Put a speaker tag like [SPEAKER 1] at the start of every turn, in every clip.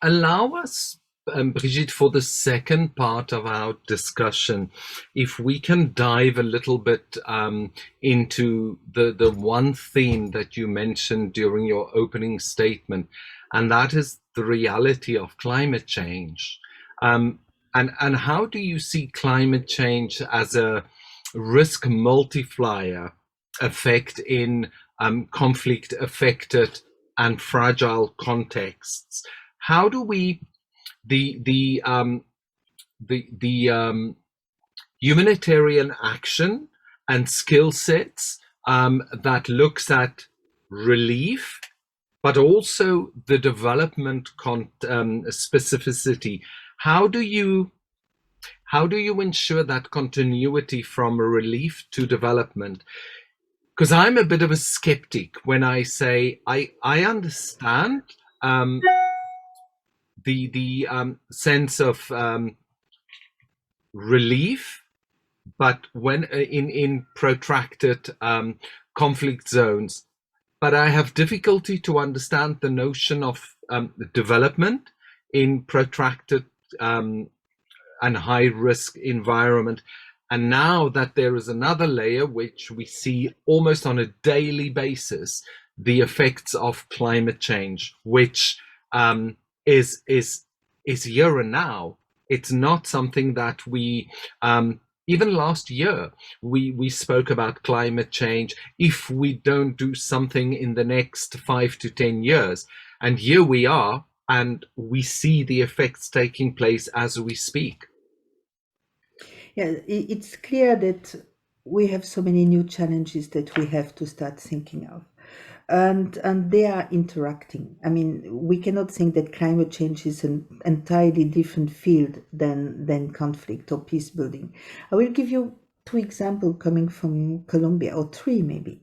[SPEAKER 1] allow us, Brigitte, for the second part of our discussion, if we can dive a little bit into the one theme that you mentioned during your opening statement, and that is the reality of climate change. And how do you see climate change as a risk multiplier effect in conflict affected and fragile contexts? How do we the humanitarian action and skill sets that looks at relief, but also the development specificity? How do you ensure that continuity from relief to development? Because I'm a bit of a skeptic when I say I understand the sense of relief, but when in protracted conflict zones, but I have difficulty to understand the notion of development in protracted and high risk environment. And now that there is another layer, which we see almost on a daily basis, the effects of climate change, which is here and now. It's not something that we even last year we spoke about climate change. If we don't do something in the next 5 to 10 years, and here we are, and we see the effects taking place as we speak.
[SPEAKER 2] Yeah, it's clear that we have so many new challenges that we have to start thinking of. And they are interacting. I mean, we cannot think that climate change is an entirely different field than conflict or peace building. I will give you 2 examples coming from Colombia, or 3 maybe.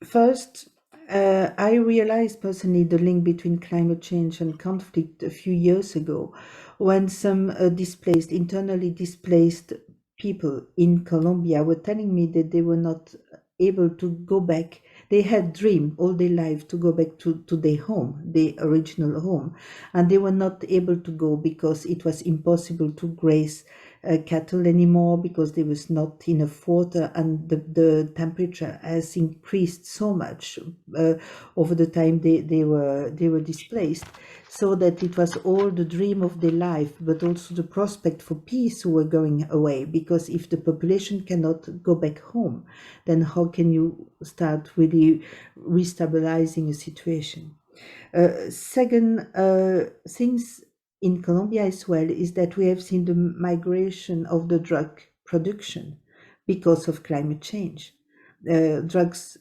[SPEAKER 2] First, I realized personally the link between climate change and conflict a few years ago, when some internally displaced people in Colombia were telling me that they were not able to go back. They had dreamed all their life to go back to their home, their original home, and they were not able to go because it was impossible to graze cattle anymore, because there was not enough water, and the temperature has increased so much over the time they were displaced, so that it was all the dream of their life, but also the prospect for peace, who were going away. Because if the population cannot go back home, then how can you start really restabilizing a situation? Second, things in Colombia as well is that we have seen the migration of the drug production because of climate change. Drugs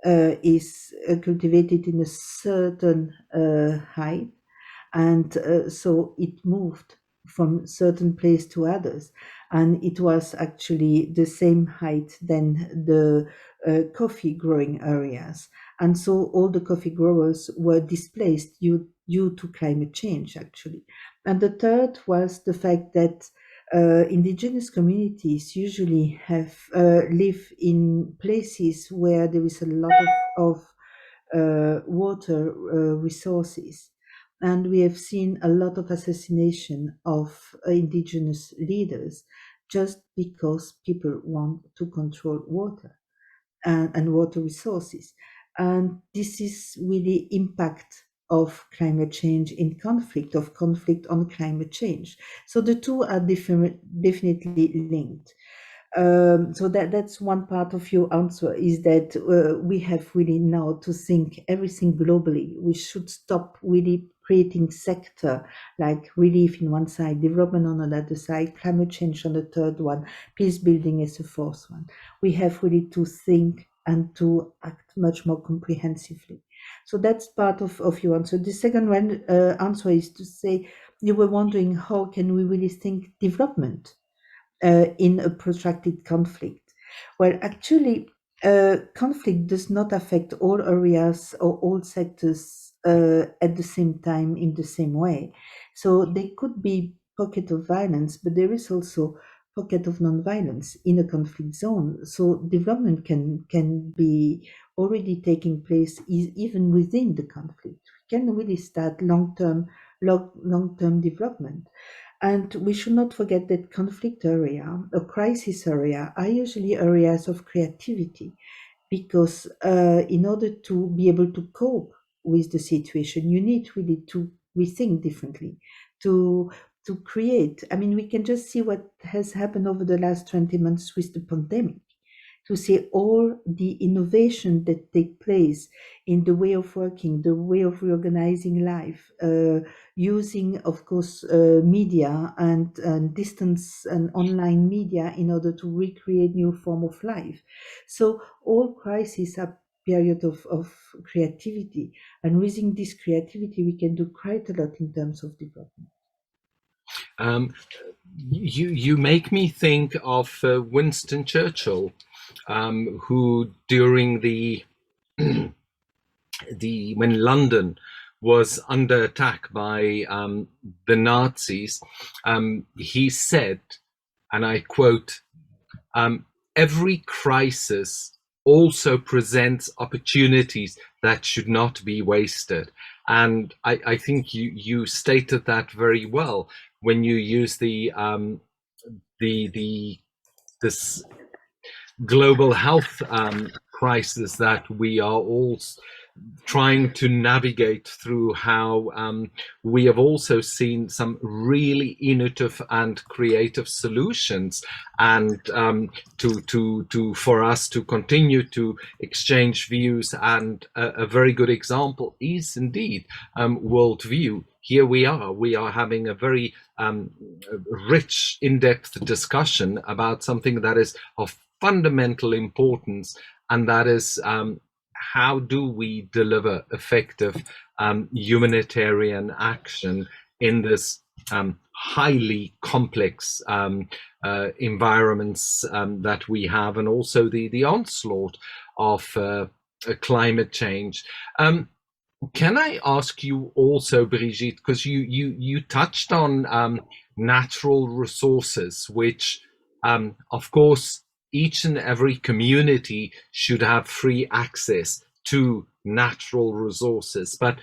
[SPEAKER 2] is cultivated in a certain height, and so it moved from certain place to others, and it was actually the same height than the coffee growing areas, and so all the coffee growers were displaced due to climate change actually. And the third was the fact that indigenous communities usually have live in places where there is a lot of water resources. And we have seen a lot of assassination of indigenous leaders just because people want to control water and water resources. And this is really impact of climate change in conflict, of conflict on climate change. So the two are definitely linked. So that's one part of your answer, is that we have really now to think everything globally. We should stop really creating sector like relief in one side, development on another side, climate change on the third one, peace building as the fourth one. We have really to think and to act much more comprehensively. So that's part of your answer. The second one answer is to say, you were wondering how can we really think development in a protracted conflict. Well, actually, conflict does not affect all areas or all sectors at the same time in the same way. So there could be pocket of violence, but there is also pocket of non-violence in a conflict zone. So development can be already taking place even within the conflict. We can really start long-term development. And we should not forget that conflict area, a crisis area, are usually areas of creativity, because in order to be able to cope with the situation, you need really to rethink differently, to create. I mean, we can just see what has happened over the last 20 months with the pandemic, to see all the innovation that take place in the way of working, the way of reorganizing life, using, of course, media and distance and online media in order to recreate new form of life. So all crises are period of creativity, and within this creativity, we can do quite a lot in terms of development.
[SPEAKER 1] Um, you make me think of Winston Churchill, who during the when London was under attack by the Nazis, he said, and I quote, "Every crisis also presents opportunities that should not be wasted." And I think you stated that very well when you use this global health crisis that we are all trying to navigate through, how we have also seen some really innovative and creative solutions, and to for us to continue to exchange views. And a very good example is indeed WorldView. Here we are having a very rich, in-depth discussion about something that is of fundamental importance, and that is how do we deliver effective humanitarian action in this highly complex environments that we have, and also the onslaught of climate change. Can I ask you also, Brigitte, because you touched on natural resources, which of course each and every community should have free access to natural resources. But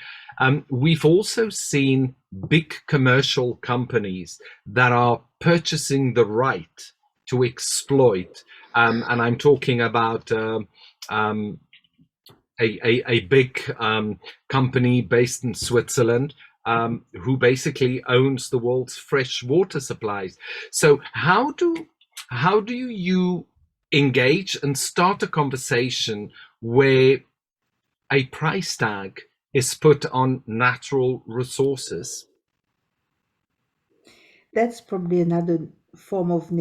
[SPEAKER 1] we've also seen big commercial companies that are purchasing the right to exploit. And I'm talking about a big company based in Switzerland, who basically owns the world's fresh water supplies. So how do you engage and start a conversation where a price tag is put on natural resources?
[SPEAKER 2] That's probably another form of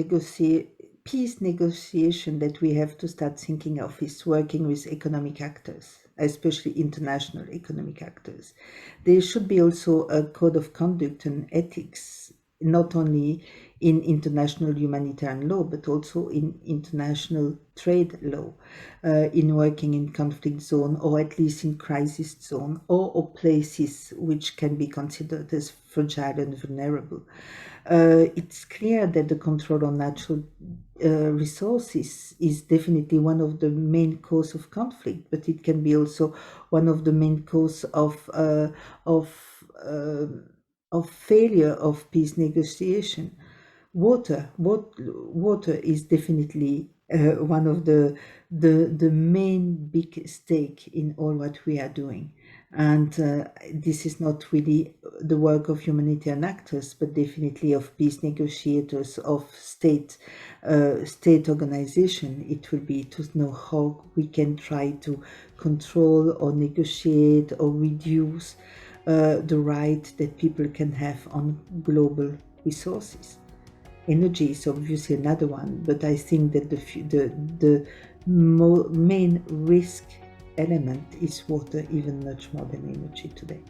[SPEAKER 2] peace negotiation that we have to start thinking of, is working with economic actors, especially international economic actors. There should be also a code of conduct and ethics, not only in international humanitarian law, but also in international trade law, in working in conflict zone, or at least in crisis zone, or places which can be considered as fragile and vulnerable. It's clear that the control on natural resources is definitely one of the main cause of conflict, but it can be also one of the main cause of failure of peace negotiation. Water is definitely one of the main big stake in all what we are doing. And this is not really the work of humanitarian actors, but definitely of peace negotiators, of state organization. It will be to know how we can try to control or negotiate or reduce the right that people can have on global resources. Energy is obviously another one, but I think that the main risk element is water, even much more than energy today.